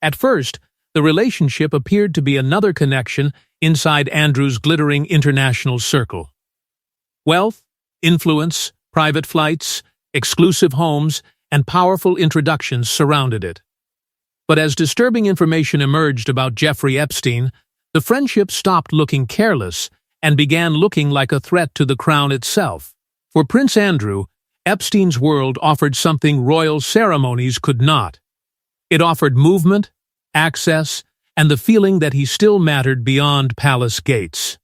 At first, the relationship appeared to be another connection inside Andrew's glittering international circle. Wealth, influence, private flights, exclusive homes, and powerful introductions surrounded it. But as disturbing information emerged about Jeffrey Epstein, the friendship stopped looking careless and began looking like a threat to the crown itself. For Prince Andrew, Epstein's world offered something royal ceremonies could not. It offered movement, access, and the feeling that he still mattered beyond palace gates.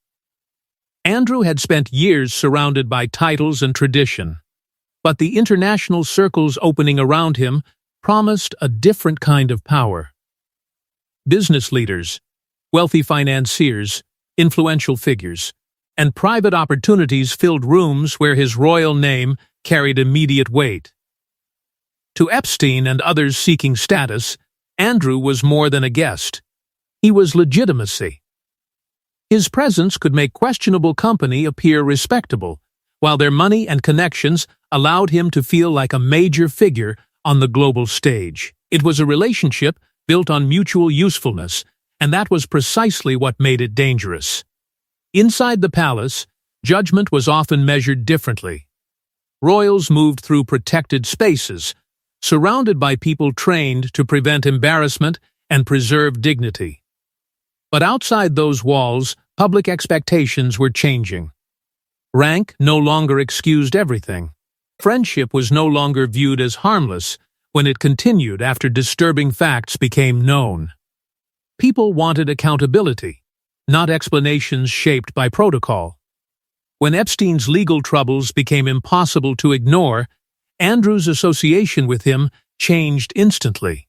Andrew had spent years surrounded by titles and tradition, but the international circles opening around him promised a different kind of power. Business leaders, wealthy financiers, influential figures, and private opportunities filled rooms where his royal name carried immediate weight. To Epstein and others seeking status, Andrew was more than a guest. He was legitimacy. His presence could make questionable company appear respectable, while their money and connections allowed him to feel like a major figure on the global stage. It was a relationship built on mutual usefulness, and that was precisely what made it dangerous. Inside the palace, judgment was often measured differently. Royals moved through protected spaces, surrounded by people trained to prevent embarrassment and preserve dignity. But outside those walls, public expectations were changing. Rank no longer excused everything. Friendship was no longer viewed as harmless when it continued after disturbing facts became known. People wanted accountability, not explanations shaped by protocol. When Epstein's legal troubles became impossible to ignore, Andrew's association with him changed instantly.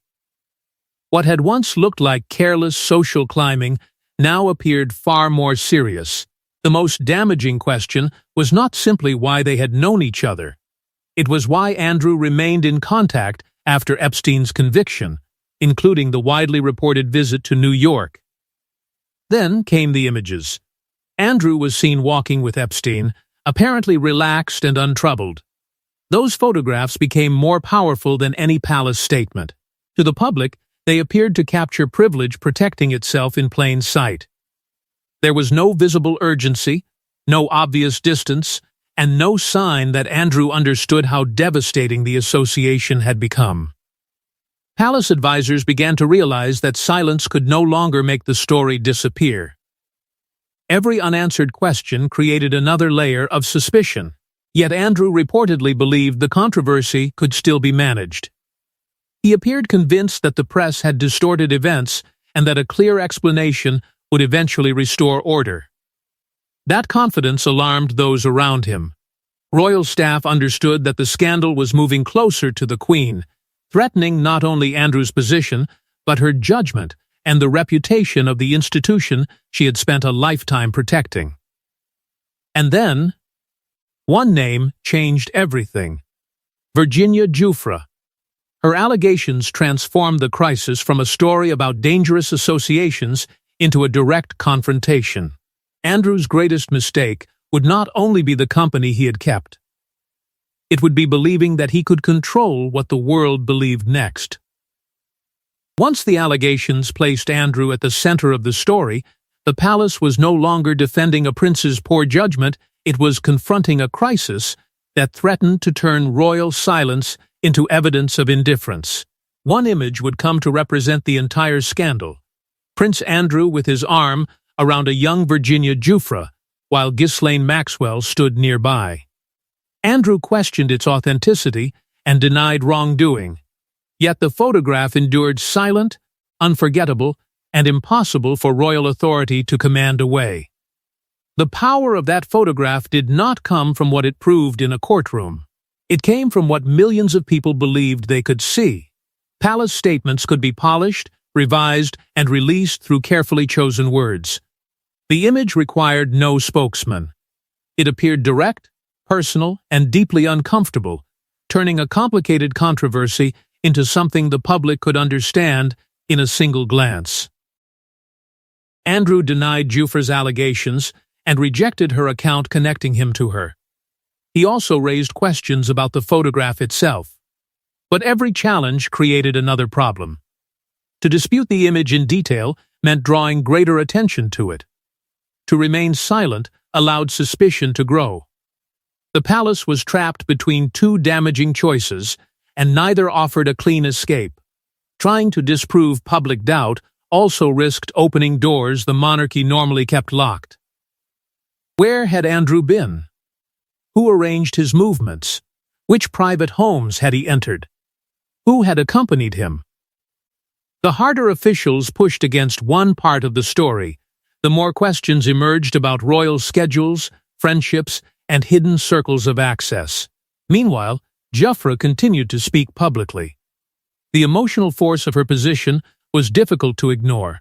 What had once looked like careless social climbing now appeared far more serious. The most damaging question was not simply why they had known each other. It was why Andrew remained in contact after Epstein's conviction, including the widely reported visit to New York. Then came the images. Andrew was seen walking with Epstein, apparently relaxed and untroubled. Those photographs became more powerful than any palace statement. To the public, they appeared to capture privilege protecting itself in plain sight. There was no visible urgency, no obvious distance, and no sign that Andrew understood how devastating the association had become. Palace advisors began to realize that silence could no longer make the story disappear. Every unanswered question created another layer of suspicion, yet Andrew reportedly believed the controversy could still be managed. He appeared convinced that the press had distorted events and that a clear explanation would eventually restore order. That confidence alarmed those around him. Royal staff understood that the scandal was moving closer to the Queen, threatening not only Andrew's position, but her judgment and the reputation of the institution she had spent a lifetime protecting. And then, one name changed everything: Virginia Giuffre. Her allegations transformed the crisis from a story about dangerous associations into a direct confrontation. Andrew's greatest mistake would not only be the company he had kept. It would be believing that he could control what the world believed next. Once the allegations placed Andrew at the center of the story, the palace was no longer defending a prince's poor judgment, it was confronting a crisis that threatened to turn royal silence into evidence of indifference. One image would come to represent the entire scandal: Prince Andrew with his arm around a young Virginia Giuffre, while Ghislaine Maxwell stood nearby. Andrew questioned its authenticity and denied wrongdoing, yet the photograph endured silent, unforgettable, and impossible for royal authority to command away. The power of that photograph did not come from what it proved in a courtroom. It came from what millions of people believed they could see. Palace statements could be polished, revised, and released through carefully chosen words. The image required no spokesman. It appeared direct, personal, and deeply uncomfortable, turning a complicated controversy into something the public could understand in a single glance. Andrew denied Giuffre's allegations and rejected her account connecting him to her. He also raised questions about the photograph itself. But every challenge created another problem. To dispute the image in detail meant drawing greater attention to it. To remain silent allowed suspicion to grow. The palace was trapped between two damaging choices, and neither offered a clean escape. Trying to disprove public doubt also risked opening doors the monarchy normally kept locked. Where had Andrew been? Who arranged his movements? Which private homes had he entered? Who had accompanied him? The harder officials pushed against one part of the story, the more questions emerged about royal schedules, friendships, and hidden circles of access. Meanwhile, Jeffrey continued to speak publicly. The emotional force of her position was difficult to ignore.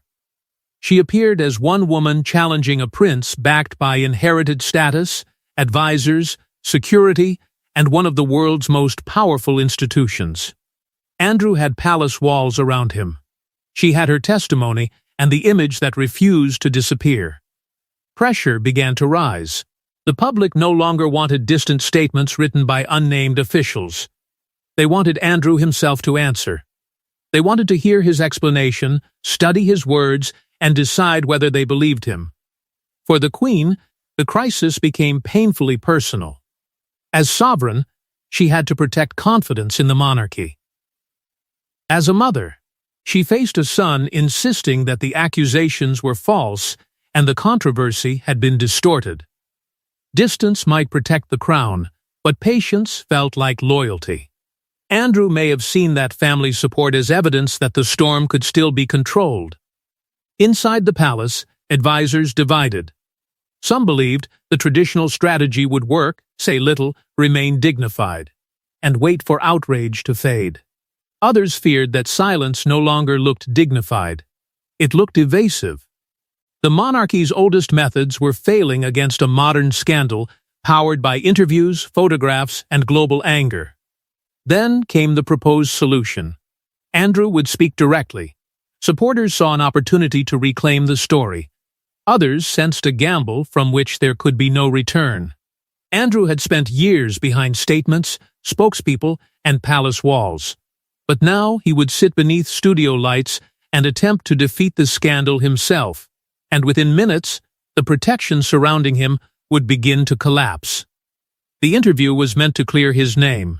She appeared as one woman challenging a prince backed by inherited status, advisors, security, and one of the world's most powerful institutions. Andrew had palace walls around him. She had her testimony and the image that refused to disappear. Pressure began to rise. The public no longer wanted distant statements written by unnamed officials. They wanted Andrew himself to answer. They wanted to hear his explanation, study his words, and decide whether they believed him. For the Queen, the crisis became painfully personal. As sovereign, she had to protect confidence in the monarchy. As a mother, she faced a son insisting that the accusations were false and the controversy had been distorted. Distance might protect the crown, but patience felt like loyalty. Andrew may have seen that family support as evidence that the storm could still be controlled. Inside the palace, advisors divided. Some believed the traditional strategy would work, say little, remain dignified, and wait for outrage to fade. Others feared that silence no longer looked dignified. It looked evasive. The monarchy's oldest methods were failing against a modern scandal powered by interviews, photographs, and global anger. Then came the proposed solution. Andrew would speak directly. Supporters saw an opportunity to reclaim the story. Others sensed a gamble from which there could be no return. Andrew had spent years behind statements, spokespeople, and palace walls. But now he would sit beneath studio lights and attempt to defeat the scandal himself. And within minutes, the protection surrounding him would begin to collapse. The interview was meant to clear his name.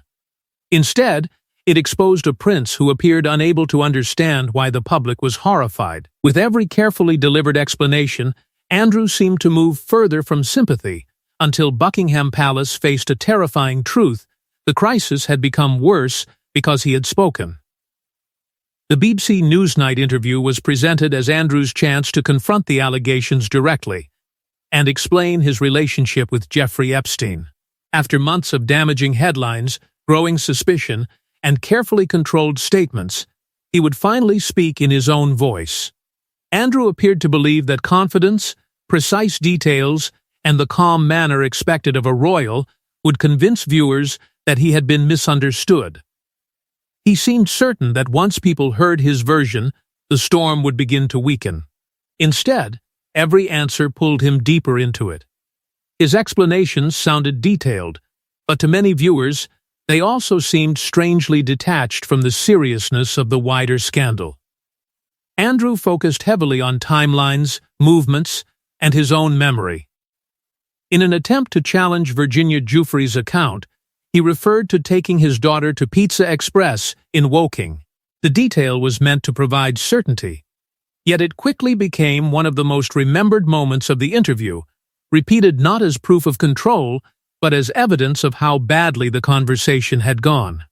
Instead, it exposed a prince who appeared unable to understand why the public was horrified. With every carefully delivered explanation, Andrew seemed to move further from sympathy, until Buckingham Palace faced a terrifying truth: the crisis had become worse because he had spoken. The BBC Newsnight interview was presented as Andrew's chance to confront the allegations directly and explain his relationship with Jeffrey Epstein. After months of damaging headlines, growing suspicion, and carefully controlled statements, he would finally speak in his own voice. Andrew appeared to believe that confidence, precise details, and the calm manner expected of a royal would convince viewers that he had been misunderstood. He seemed certain that once people heard his version, the storm would begin to weaken. Instead, every answer pulled him deeper into it. His explanations sounded detailed, but to many viewers, they also seemed strangely detached from the seriousness of the wider scandal. Andrew focused heavily on timelines, movements, and his own memory. In an attempt to challenge Virginia Giuffre's account, he referred to taking his daughter to Pizza Express in Woking. The detail was meant to provide certainty, yet it quickly became one of the most remembered moments of the interview, repeated not as proof of control, but as evidence of how badly the conversation had gone.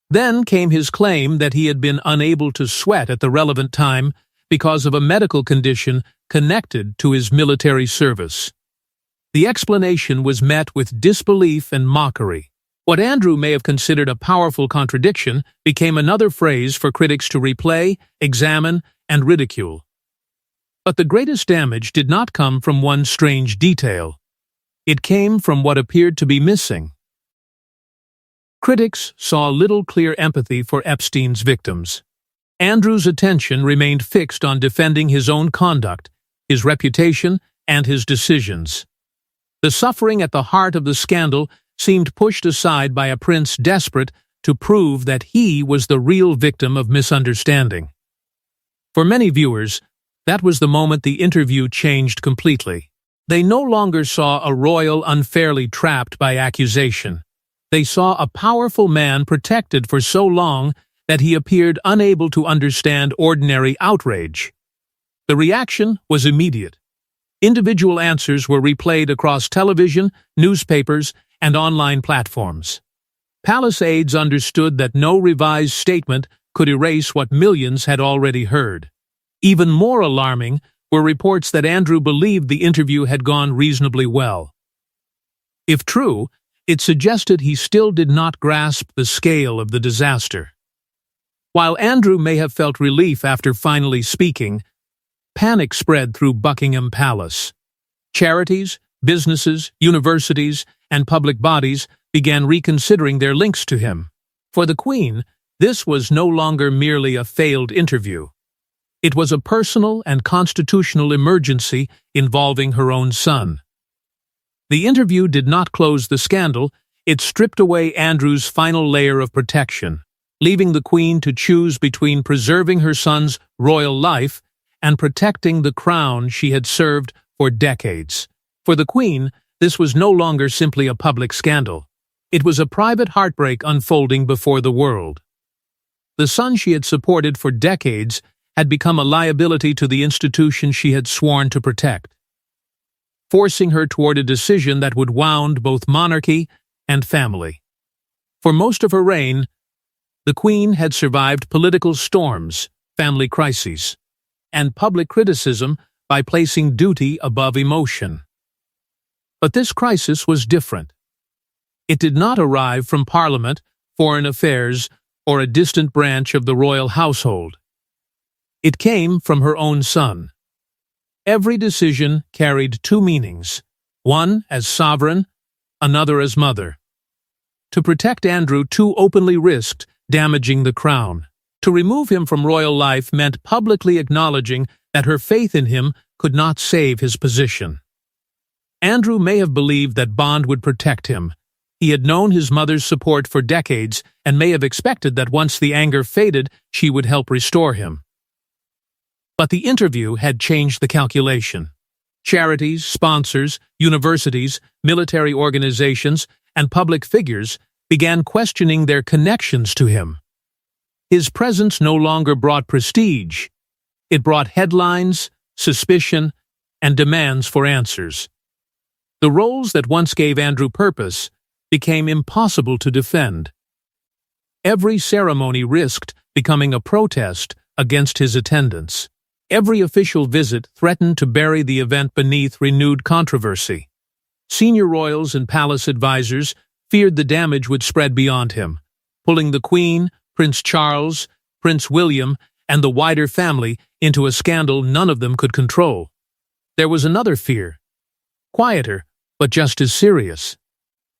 Then came his claim that he had been unable to sweat at the relevant time because of a medical condition connected to his military service. The explanation was met with disbelief and mockery. What Andrew may have considered a powerful contradiction became another phrase for critics to replay, examine, and ridicule. But the greatest damage did not come from one strange detail. It came from what appeared to be missing. Critics saw little clear empathy for Epstein's victims. Andrew's attention remained fixed on defending his own conduct, his reputation, and his decisions. The suffering at the heart of the scandal seemed pushed aside by a prince desperate to prove that he was the real victim of misunderstanding. For many viewers, that was the moment the interview changed completely. They no longer saw a royal unfairly trapped by accusation. They saw a powerful man protected for so long that he appeared unable to understand ordinary outrage. The reaction was immediate. Individual answers were replayed across television, newspapers, and online platforms. Palace aides understood that no revised statement could erase what millions had already heard. Even more alarming were reports that Andrew believed the interview had gone reasonably well. If true, it suggested he still did not grasp the scale of the disaster. While Andrew may have felt relief after finally speaking, panic spread through Buckingham Palace. Charities, businesses, universities, and public bodies began reconsidering their links to him. For the Queen, this was no longer merely a failed interview. It was a personal and constitutional emergency involving her own son. The interview did not close the scandal, it stripped away Andrew's final layer of protection, leaving the Queen to choose between preserving her son's royal life and protecting the crown she had served for decades. For the Queen, this was no longer simply a public scandal. It was a private heartbreak unfolding before the world. The son she had supported for decades had become a liability to the institution she had sworn to protect, forcing her toward a decision that would wound both monarchy and family. For most of her reign, the Queen had survived political storms, family crises, and public criticism by placing duty above emotion. But this crisis was different. It did not arrive from Parliament, foreign affairs, or a distant branch of the royal household. It came from her own son. Every decision carried two meanings, one as sovereign, another as mother. To protect Andrew too openly risked damaging the crown. To remove him from royal life meant publicly acknowledging that her faith in him could not save his position. Andrew may have believed that bond would protect him. He had known his mother's support for decades and may have expected that once the anger faded, she would help restore him. But the interview had changed the calculation. Charities, sponsors, universities, military organizations, and public figures began questioning their connections to him. His presence no longer brought prestige. It brought headlines, suspicion, and demands for answers. The roles that once gave Andrew purpose became impossible to defend. Every ceremony risked becoming a protest against his attendance. Every official visit threatened to bury the event beneath renewed controversy. Senior royals and palace advisors feared the damage would spread beyond him, pulling the Queen, Prince Charles, Prince William, and the wider family into a scandal none of them could control. There was another fear, quieter, but just as serious.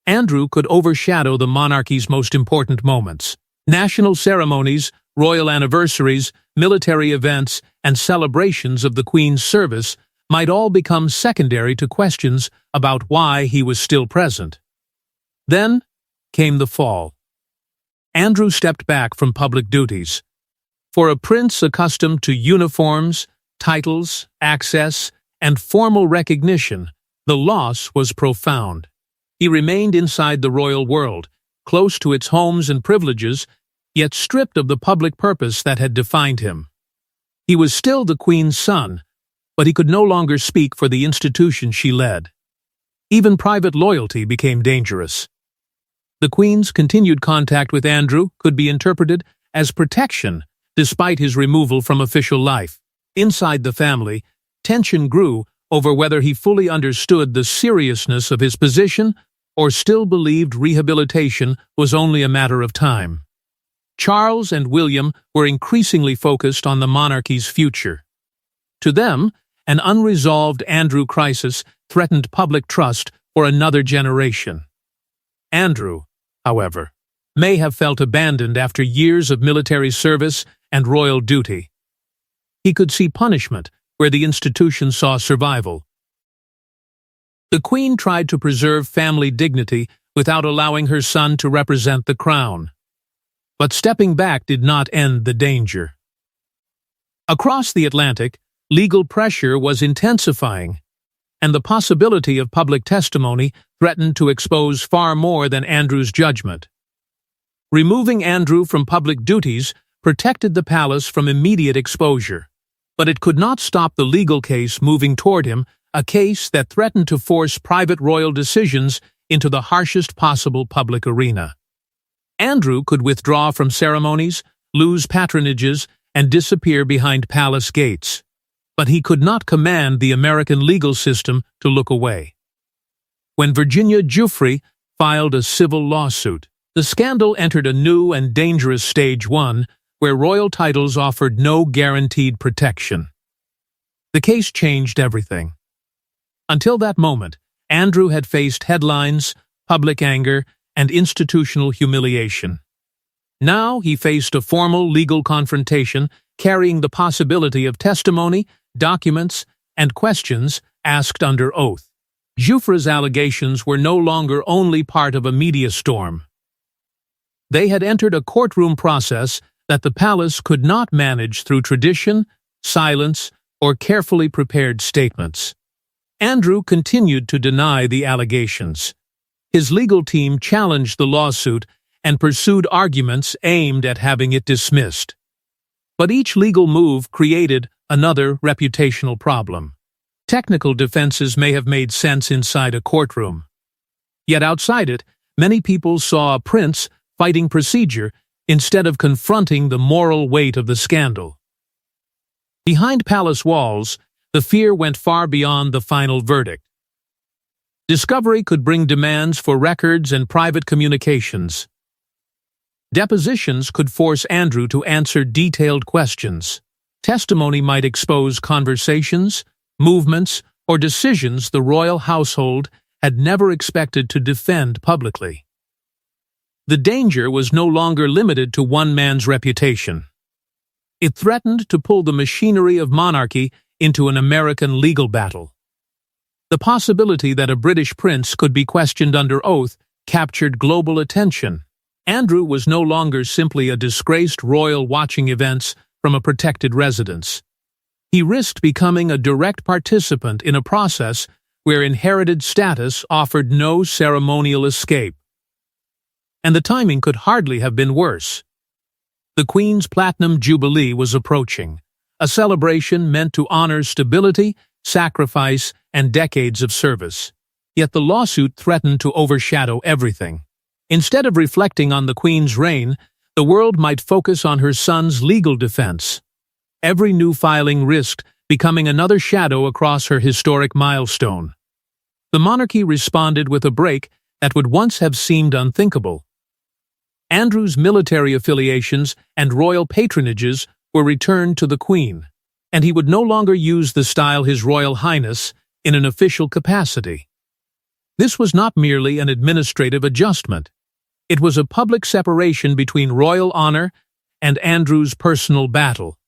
Andrew could overshadow the monarchy's most important moments. National ceremonies, royal anniversaries, military events, and celebrations of the Queen's service might all become secondary to questions about why he was still present. Then came the fall. Andrew stepped back from public duties. For a prince accustomed to uniforms, titles, access, and formal recognition, the loss was profound. He remained inside the royal world, close to its homes and privileges, yet stripped of the public purpose that had defined him. He was still the Queen's son, but he could no longer speak for the institution she led. Even private loyalty became dangerous. The Queen's continued contact with Andrew could be interpreted as protection despite his removal from official life. Inside the family, tension grew over whether he fully understood the seriousness of his position or still believed rehabilitation was only a matter of time. Charles and William were increasingly focused on the monarchy's future. To them, an unresolved Andrew crisis threatened public trust for another generation. Andrew, however, may have felt abandoned after years of military service and royal duty. He could see punishment where the institution saw survival. The Queen tried to preserve family dignity without allowing her son to represent the crown. But stepping back did not end the danger. Across the Atlantic, legal pressure was intensifying, and the possibility of public testimony threatened to expose far more than Andrew's judgment. Removing Andrew from public duties protected the palace from immediate exposure, but it could not stop the legal case moving toward him, a case that threatened to force private royal decisions into the harshest possible public arena. Andrew could withdraw from ceremonies, lose patronages, and disappear behind palace gates, but he could not command the American legal system to look away. When Virginia Jeffrey filed a civil lawsuit, the scandal entered a new and dangerous stage one, where royal titles offered no guaranteed protection. The case changed everything. Until that moment, Andrew had faced headlines, public anger, and institutional humiliation. Now he faced a formal legal confrontation carrying the possibility of testimony, documents, and questions asked under oath. Jeffrey's allegations were no longer only part of a media storm. They had entered a courtroom process that the palace could not manage through tradition, silence, or carefully prepared statements. Andrew continued to deny the allegations. His legal team challenged the lawsuit and pursued arguments aimed at having it dismissed. But each legal move created another reputational problem. Technical defenses may have made sense inside a courtroom. Yet outside it, many people saw a prince fighting procedure instead of confronting the moral weight of the scandal. Behind palace walls, the fear went far beyond the final verdict. Discovery could bring demands for records and private communications. Depositions could force Andrew to answer detailed questions. Testimony might expose conversations, movements, or decisions the royal household had never expected to defend publicly. The danger was no longer limited to one man's reputation. It threatened to pull the machinery of monarchy into an American legal battle. The possibility that a British prince could be questioned under oath captured global attention. Andrew was no longer simply a disgraced royal watching events from a protected residence. He risked becoming a direct participant in a process where inherited status offered no ceremonial escape. And the timing could hardly have been worse. The Queen's Platinum Jubilee was approaching, a celebration meant to honor stability, sacrifice, and decades of service. Yet the lawsuit threatened to overshadow everything. Instead of reflecting on the Queen's reign, the world might focus on her son's legal defense. Every new filing risked becoming another shadow across her historic milestone. The monarchy responded with a break that would once have seemed unthinkable. Andrew's military affiliations and royal patronages were returned to the Queen, and he would no longer use the style His Royal Highness in an official capacity. This was not merely an administrative adjustment. It was a public separation between royal honor and Andrew's personal battle.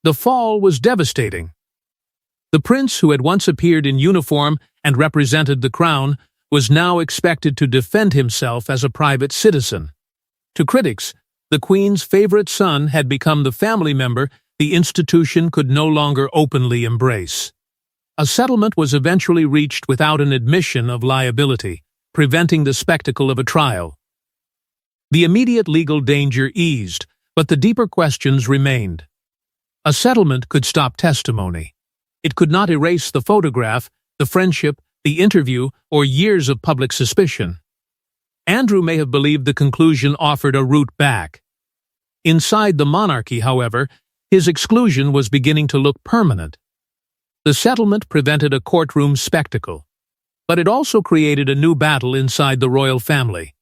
The fall was devastating. The prince, who had once appeared in uniform and represented the crown, was now expected to defend himself as a private citizen. To critics, the Queen's favorite son had become the family member the institution could no longer openly embrace. A settlement was eventually reached without an admission of liability, preventing the spectacle of a trial. The immediate legal danger eased, but the deeper questions remained. A settlement could stop testimony. It could not erase the photograph, the friendship, the interview, or years of public suspicion. Andrew may have believed the conclusion offered a route back. Inside the monarchy, however, his exclusion was beginning to look permanent. The settlement prevented a courtroom spectacle, but it also created a new battle inside the royal family.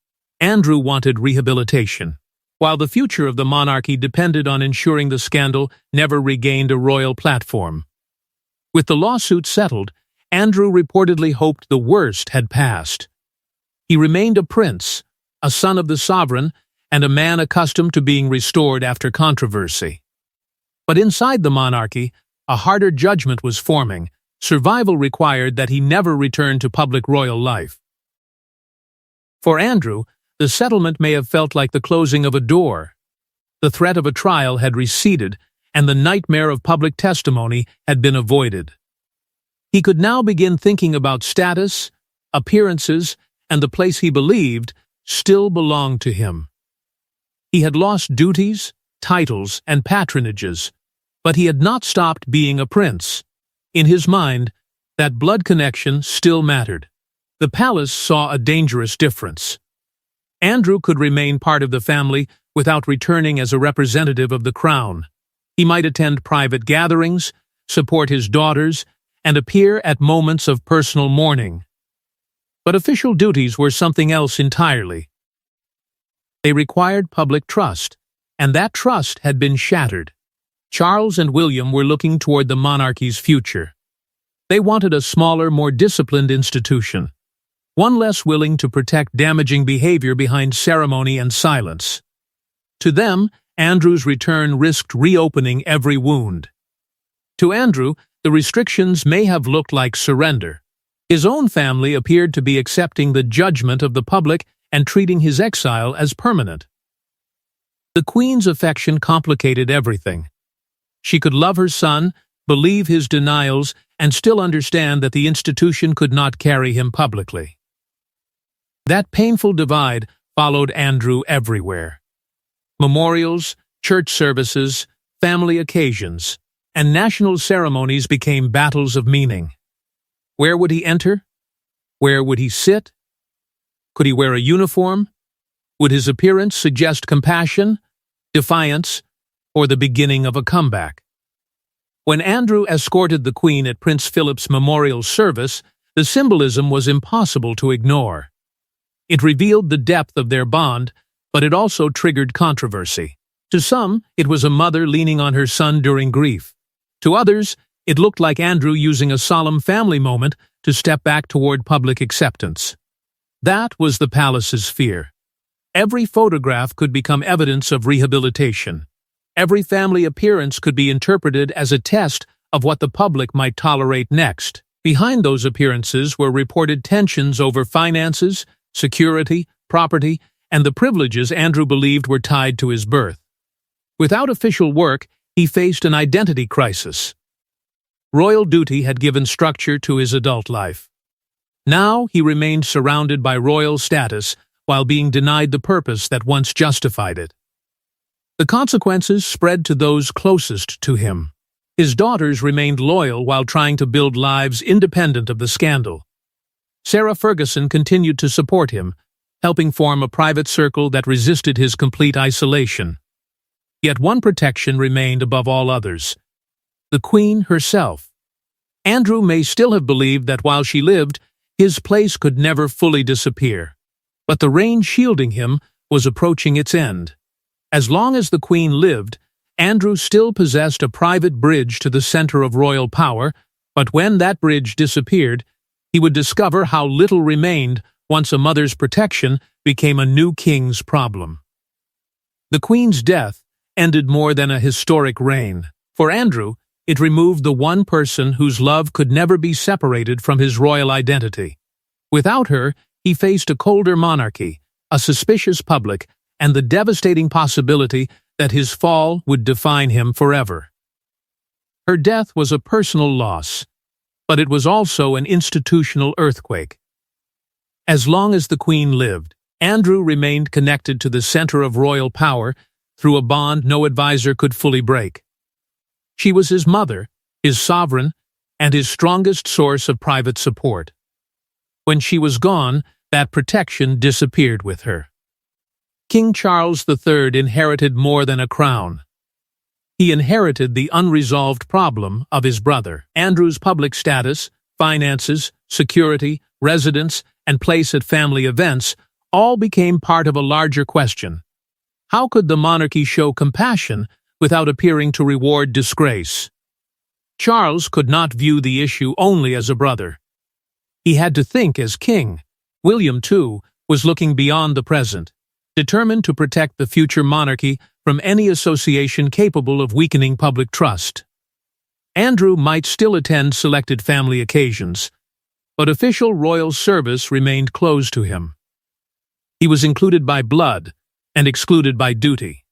Andrew wanted rehabilitation, while the future of the monarchy depended on ensuring the scandal never regained a royal platform. With the lawsuit settled, Andrew reportedly hoped the worst had passed. He remained a prince, a son of the sovereign, and a man accustomed to being restored after controversy. But inside the monarchy, a harder judgment was forming. Survival required that he never return to public royal life. For Andrew, the settlement may have felt like the closing of a door. The threat of a trial had receded, and the nightmare of public testimony had been avoided. He could now begin thinking about status, appearances, and the place he believed still belonged to him. He had lost duties, titles, and patronages, but he had not stopped being a prince. In his mind, that blood connection still mattered. The palace saw a dangerous difference. Andrew could remain part of the family without returning as a representative of the crown. He might attend private gatherings, support his daughters, and appear at moments of personal mourning. But official duties were something else entirely. They required public trust, and that trust had been shattered. Charles and William were looking toward the monarchy's future. They wanted a smaller, more disciplined institution, one less willing to protect damaging behavior behind ceremony and silence. To them, Andrew's return risked reopening every wound. To Andrew, the restrictions may have looked like surrender. His own family appeared to be accepting the judgment of the public and treating his exile as permanent. The Queen's affection complicated everything. She could love her son, believe his denials, and still understand that the institution could not carry him publicly. That painful divide followed Andrew everywhere. Memorials, church services, family occasions, and national ceremonies became battles of meaning. Where would he enter? Where would he sit? Could he wear a uniform? Would his appearance suggest compassion, defiance, or the beginning of a comeback? When Andrew escorted the Queen at Prince Philip's memorial service, the symbolism was impossible to ignore. It revealed the depth of their bond, but it also triggered controversy. To some, it was a mother leaning on her son during grief. To others, it looked like Andrew using a solemn family moment to step back toward public acceptance. That was the palace's fear. Every photograph could become evidence of rehabilitation. Every family appearance could be interpreted as a test of what the public might tolerate next. Behind those appearances were reported tensions over finances, security, property, and the privileges Andrew believed were tied to his birth. Without official work, he faced an identity crisis. Royal duty had given structure to his adult life. Now he remained surrounded by royal status while being denied the purpose that once justified it. The consequences spread to those closest to him. His daughters remained loyal while trying to build lives independent of the scandal. Sarah Ferguson continued to support him, helping form a private circle that resisted his complete isolation. Yet one protection remained above all others: the Queen herself. Andrew may still have believed that while she lived, his place could never fully disappear. But the reign shielding him was approaching its end. As long as the Queen lived, Andrew still possessed a private bridge to the center of royal power, but when that bridge disappeared, he would discover how little remained once a mother's protection became a new king's problem. The Queen's death ended more than a historic reign. For Andrew, it removed the one person whose love could never be separated from his royal identity. Without her, he faced a colder monarchy, a suspicious public, and the devastating possibility that his fall would define him forever. Her death was a personal loss, but it was also an institutional earthquake. As long as the Queen lived, Andrew remained connected to the center of royal power through a bond no advisor could fully break. She was his mother, his sovereign, and his strongest source of private support. When she was gone, that protection disappeared with her. King Charles III inherited more than a crown. He inherited the unresolved problem of his brother. Andrew's public status, finances, security, residence, and place at family events all became part of a larger question. How could the monarchy show compassion without appearing to reward disgrace? Charles could not view the issue only as a brother. He had to think as king. William, too, was looking beyond the present, determined to protect the future monarchy from any association capable of weakening public trust. Andrew might still attend selected family occasions, but official royal service remained closed to him. He was included by blood and excluded by duty.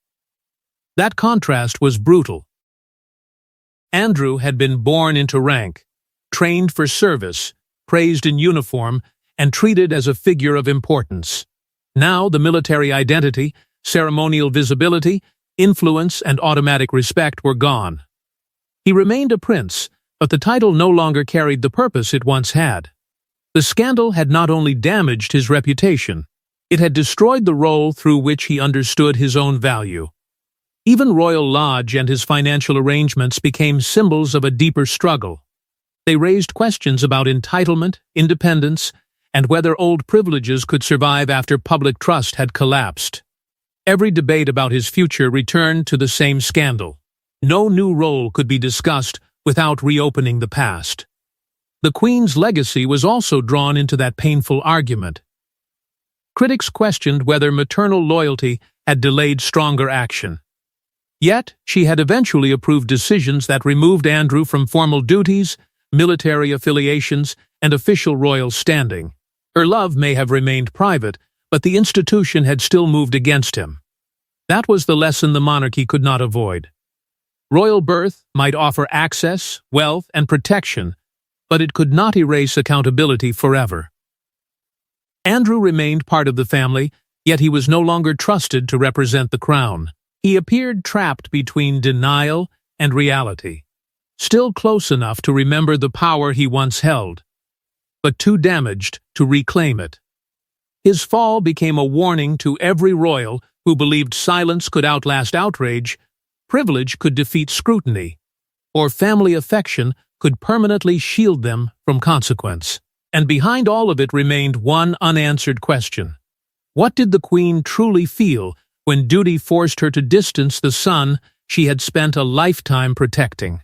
That contrast was brutal, Andrew had been born into rank, trained for service, praised in uniform, and treated as a figure of importance. Now the military identity, ceremonial visibility, influence, and automatic respect were gone. He remained a prince, but the title no longer carried the purpose it once had. The scandal had not only damaged his reputation, it had destroyed the role through which he understood his own value. Even Royal Lodge and his financial arrangements became symbols of a deeper struggle. They raised questions about entitlement, independence, and whether old privileges could survive after public trust had collapsed. Every debate about his future returned to the same scandal. No new role could be discussed without reopening the past. The Queen's legacy was also drawn into that painful argument. Critics questioned whether maternal loyalty had delayed stronger action. Yet, she had eventually approved decisions that removed Andrew from formal duties, military affiliations, and official royal standing. Her love may have remained private, but the institution had still moved against him. That was the lesson the monarchy could not avoid. Royal birth might offer access, wealth, and protection, but it could not erase accountability forever. Andrew remained part of the family, yet he was no longer trusted to represent the crown. He appeared trapped between denial and reality, still close enough to remember the power he once held, but too damaged to reclaim it. His fall became a warning to every royal who believed silence could outlast outrage, privilege could defeat scrutiny, or family affection could permanently shield them from consequence. And behind all of it remained one unanswered question. What did the Queen truly feel when duty forced her to distance the son she had spent a lifetime protecting?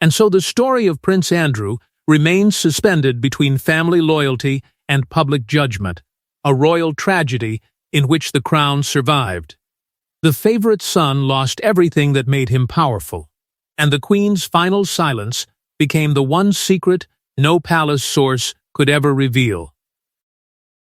And so the story of Prince Andrew remains suspended between family loyalty and public judgment, a royal tragedy in which the crown survived. The favorite son lost everything that made him powerful, and the Queen's final silence became the one secret no palace source could ever reveal.